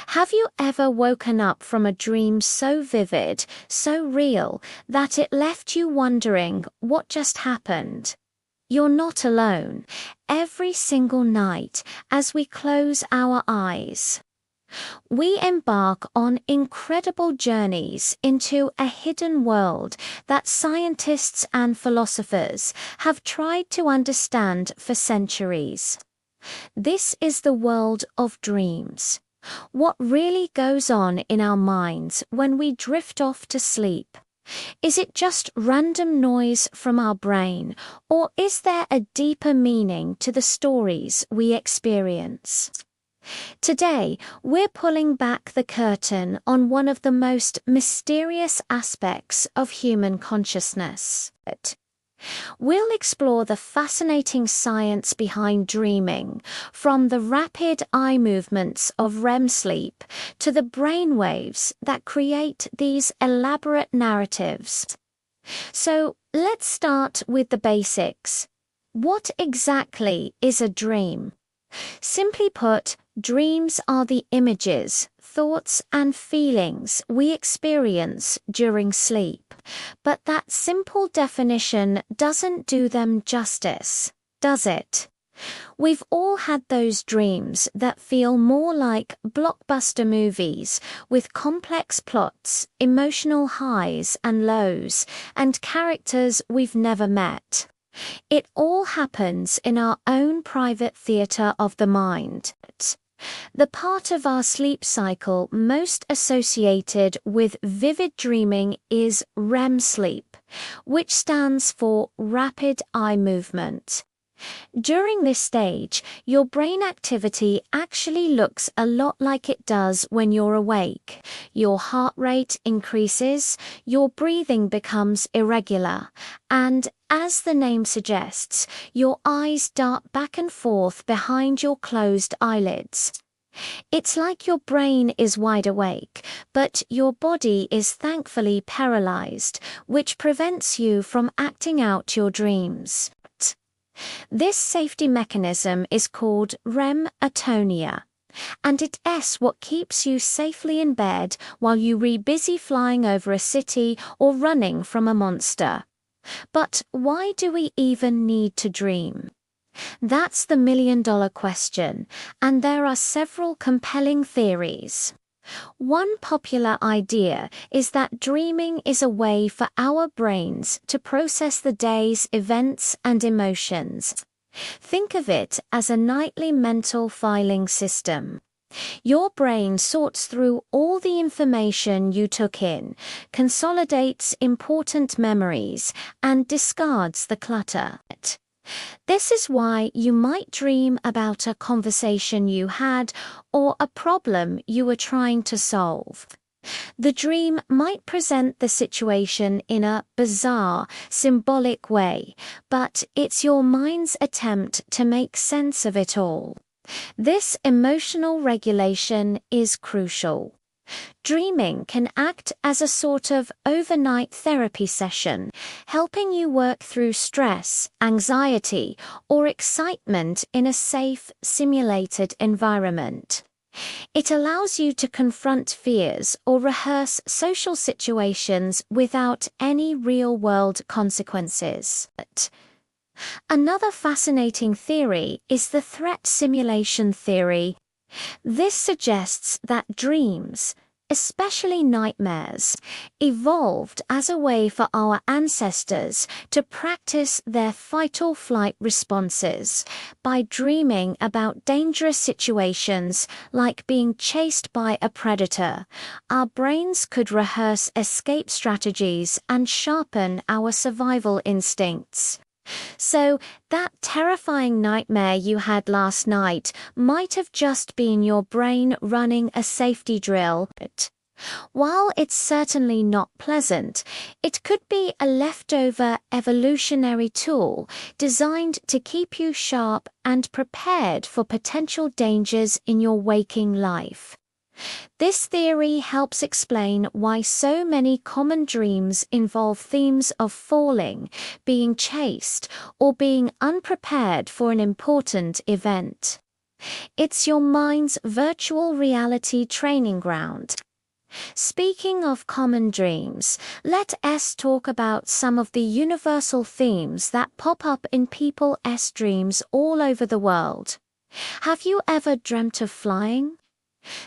Have you ever woken up from a dream so vivid, so real, that it left you wondering what just happened? You're not alone. Every single night, as we close our eyes, we embark on incredible journeys into a hidden world that scientists and philosophers have tried to understand for centuries. This is the world of dreams. What really goes on in our minds when we drift off to sleep? Is it just random noise from our brain, or is there a deeper meaning to the stories we experience? Today, we're pulling back the curtain on one of the most mysterious aspects of human consciousness. We'll explore the fascinating science behind dreaming, from the rapid eye movements of REM sleep to the brain waves that create these elaborate narratives. So, let's start with the basics. What exactly is a dream? Simply put, dreams are the images, thoughts, and feelings we experience during sleep. But that simple definition doesn't do them justice, does it? We've all had those dreams that feel more like blockbuster movies with complex plots, emotional highs and lows, and characters we've never met. It all happens in our own private theatre of the mind. The part of our sleep cycle most associated with vivid dreaming is REM sleep, which stands for rapid eye movement. During this stage, your brain activity actually looks a lot like it does when you're awake. Your heart rate increases, your breathing becomes irregular, and, as the name suggests, your eyes dart back and forth behind your closed eyelids. It's like your brain is wide awake, but your body is thankfully paralyzed, which prevents you from acting out your dreams. This safety mechanism is called REM atonia, and it's what keeps you safely in bed while you're busy flying over a city or running from a monster. But why do we even need to dream? That's the million-dollar question, and there are several compelling theories. One popular idea is that dreaming is a way for our brains to process the day's events and emotions. Think of it as a nightly mental filing system. Your brain sorts through all the information you took in, consolidates important memories, and discards the clutter. This is why you might dream about a conversation you had or a problem you were trying to solve. The dream might present the situation in a bizarre, symbolic way, but it's your mind's attempt to make sense of it all. This emotional regulation is crucial. Dreaming can act as a sort of overnight therapy session, helping you work through stress, anxiety, or excitement in a safe, simulated environment. It allows you to confront fears or rehearse social situations without any real-world consequences. Another fascinating theory is the threat simulation theory. This suggests that dreams, especially nightmares, evolved as a way for our ancestors to practice their fight-or-flight responses by dreaming about dangerous situations like being chased by a predator. Our brains could rehearse escape strategies and sharpen our survival instincts. So, that terrifying nightmare you had last night might have just been your brain running a safety drill. While it's certainly not pleasant, it could be a leftover evolutionary tool designed to keep you sharp and prepared for potential dangers in your waking life. This theory helps explain why so many common dreams involve themes of falling, being chased, or being unprepared for an important event. It's your mind's virtual reality training ground. Speaking of common dreams, let us talk about some of the universal themes that pop up in people's dreams all over the world. Have you ever dreamt of flying?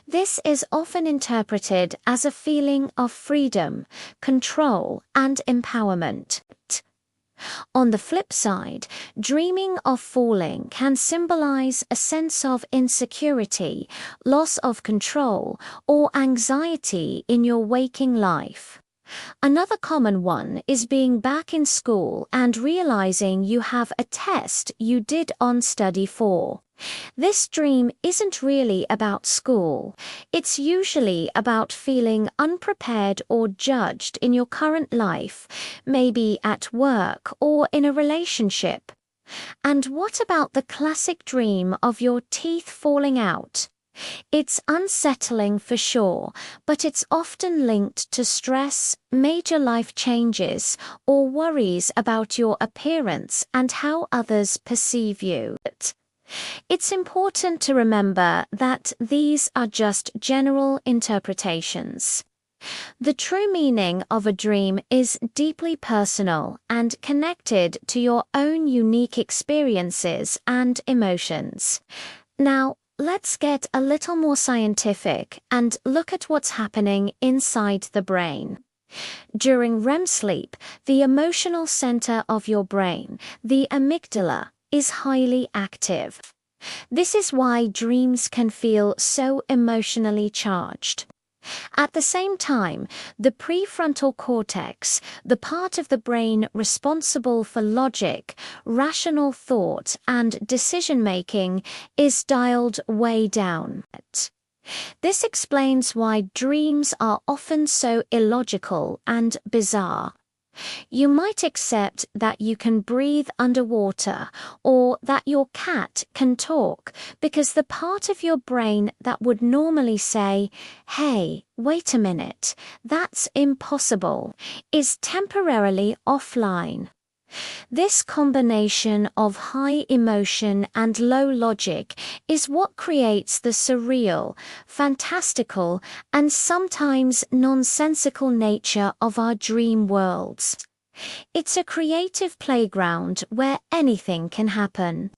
This is often interpreted as a feeling of freedom, control, and empowerment. On the flip side, dreaming of falling can symbolize a sense of insecurity, loss of control, or anxiety in your waking life. Another common one is being back in school and realizing you have a test you did on study for. This dream isn't really about school. It's usually about feeling unprepared or judged in your current life, maybe at work or in a relationship. And what about the classic dream of your teeth falling out? It's unsettling for sure, but it's often linked to stress, major life changes, or worries about your appearance and how others perceive you. It's important to remember that these are just general interpretations. The true meaning of a dream is deeply personal and connected to your own unique experiences and emotions. Now, let's get a little more scientific and look at what's happening inside the brain. During REM sleep, the emotional center of your brain, the amygdala, is highly active. This is why dreams can feel so emotionally charged. At the same time, the prefrontal cortex, the part of the brain responsible for logic, rational thought, and decision-making, is dialed way down. This explains why dreams are often so illogical and bizarre. You might accept that you can breathe underwater or that your cat can talk because the part of your brain that would normally say, "Hey, wait a minute, that's impossible," is temporarily offline. This combination of high emotion and low logic is what creates the surreal, fantastical, and sometimes nonsensical nature of our dream worlds. It's a creative playground where anything can happen.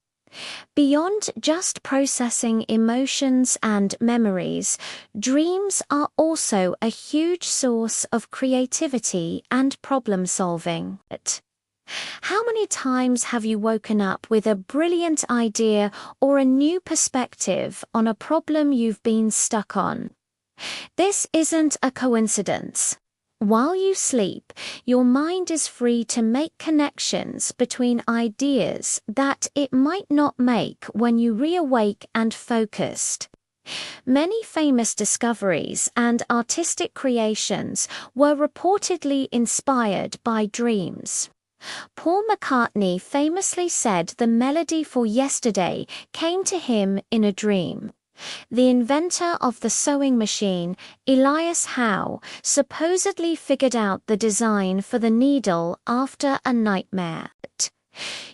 Beyond just processing emotions and memories, dreams are also a huge source of creativity and problem solving. How many times have you woken up with a brilliant idea or a new perspective on a problem you've been stuck on? This isn't a coincidence. While you sleep, your mind is free to make connections between ideas that it might not make when you reawake and focused. Many famous discoveries and artistic creations were reportedly inspired by dreams. Paul McCartney famously said the melody for Yesterday came to him in a dream. The inventor of the sewing machine, Elias Howe, supposedly figured out the design for the needle after a nightmare.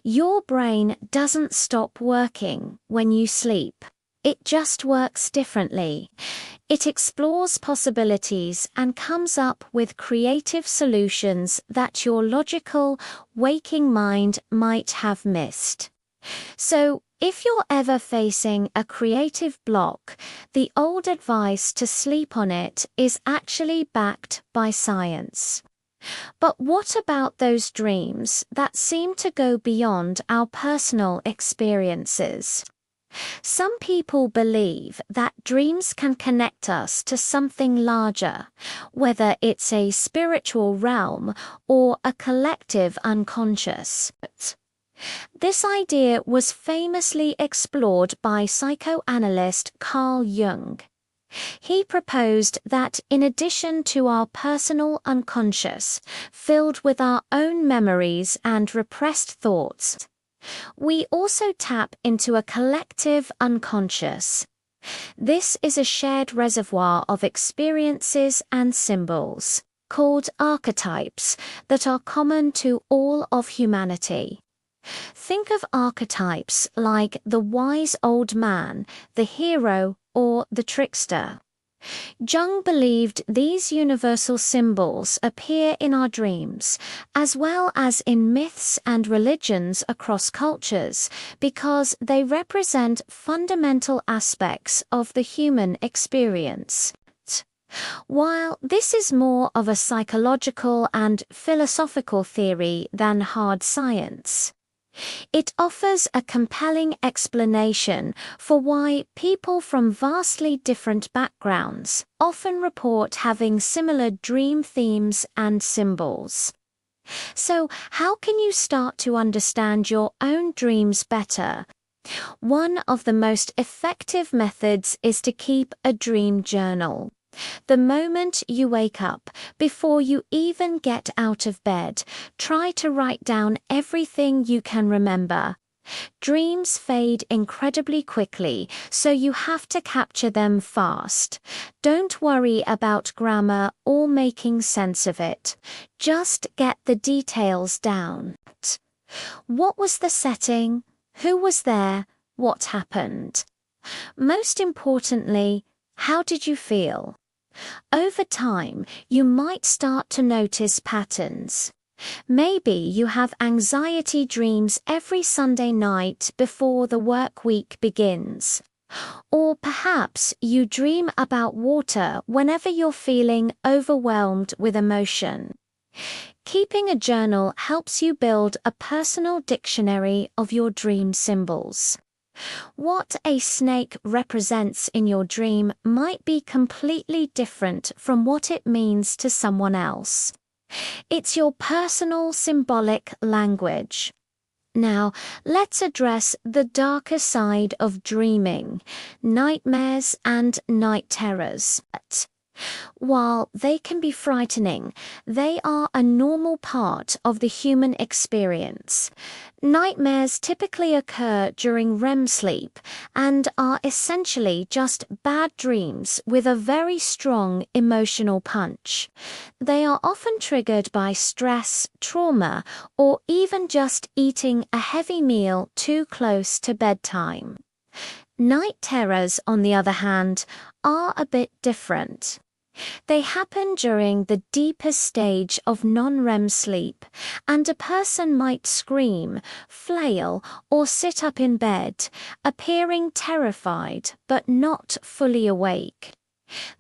Your brain doesn't stop working when you sleep. It just works differently. It explores possibilities and comes up with creative solutions that your logical, waking mind might have missed. So, if you're ever facing a creative block, the old advice to sleep on it is actually backed by science. But what about those dreams that seem to go beyond our personal experiences? Some people believe that dreams can connect us to something larger, whether it's a spiritual realm or a collective unconscious. This idea was famously explored by psychoanalyst Carl Jung. He proposed that in addition to our personal unconscious, filled with our own memories and repressed thoughts, we also tap into a collective unconscious. This is a shared reservoir of experiences and symbols, called archetypes, that are common to all of humanity. Think of archetypes like the wise old man, the hero, or the trickster. Jung believed these universal symbols appear in our dreams, as well as in myths and religions across cultures, because they represent fundamental aspects of the human experience. While this is more of a psychological and philosophical theory than hard science, it offers a compelling explanation for why people from vastly different backgrounds often report having similar dream themes and symbols. So, how can you start to understand your own dreams better? One of the most effective methods is to keep a dream journal. The moment you wake up, before you even get out of bed, try to write down everything you can remember. Dreams fade incredibly quickly, so you have to capture them fast. Don't worry about grammar or making sense of it. Just get the details down. What was the setting? Who was there? What happened? Most importantly, how did you feel? Over time, you might start to notice patterns. Maybe you have anxiety dreams every Sunday night before the work week begins. Or perhaps you dream about water whenever you're feeling overwhelmed with emotion. Keeping a journal helps you build a personal dictionary of your dream symbols. What a snake represents in your dream might be completely different from what it means to someone else. It's your personal symbolic language. Now, let's address the darker side of dreaming, nightmares and night terrors. While they can be frightening, they are a normal part of the human experience. Nightmares typically occur during REM sleep and are essentially just bad dreams with a very strong emotional punch. They are often triggered by stress, trauma, or even just eating a heavy meal too close to bedtime. Night terrors, on the other hand, are a bit different. They happen during the deepest stage of non-REM sleep, and a person might scream, flail, or sit up in bed, appearing terrified but not fully awake.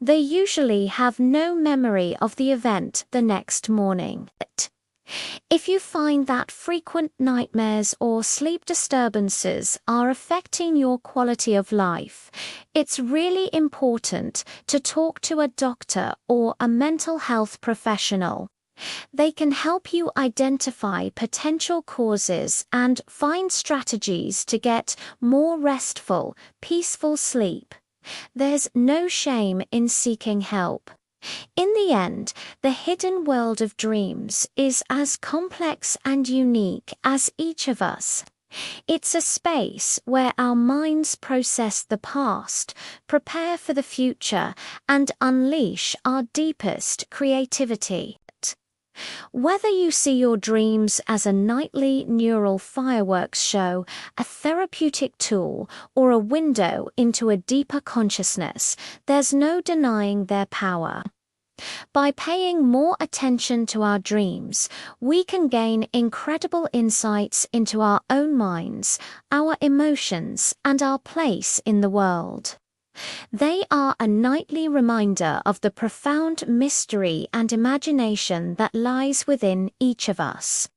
They usually have no memory of the event the next morning. If you find that frequent nightmares or sleep disturbances are affecting your quality of life, it's really important to talk to a doctor or a mental health professional. They can help you identify potential causes and find strategies to get more restful, peaceful sleep. There's no shame in seeking help. In the end, the hidden world of dreams is as complex and unique as each of us. It's a space where our minds process the past, prepare for the future, and unleash our deepest creativity. Whether you see your dreams as a nightly neural fireworks show, a therapeutic tool, or a window into a deeper consciousness, there's no denying their power. By paying more attention to our dreams, we can gain incredible insights into our own minds, our emotions, and our place in the world. They are a nightly reminder of the profound mystery and imagination that lies within each of us.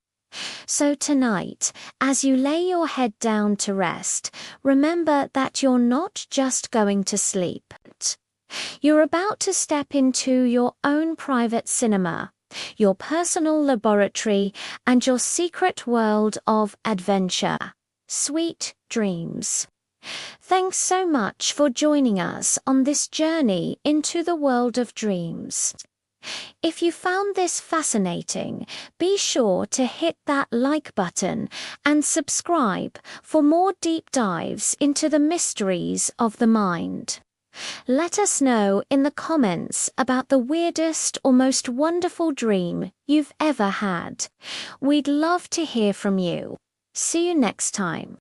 So tonight, as you lay your head down to rest, remember that you're not just going to sleep. You're about to step into your own private cinema, your personal laboratory, and your secret world of adventure. Sweet dreams. Thanks so much for joining us on this journey into the world of dreams. If you found this fascinating, be sure to hit that like button and subscribe for more deep dives into the mysteries of the mind. Let us know in the comments about the weirdest or most wonderful dream you've ever had. We'd love to hear from you. See you next time.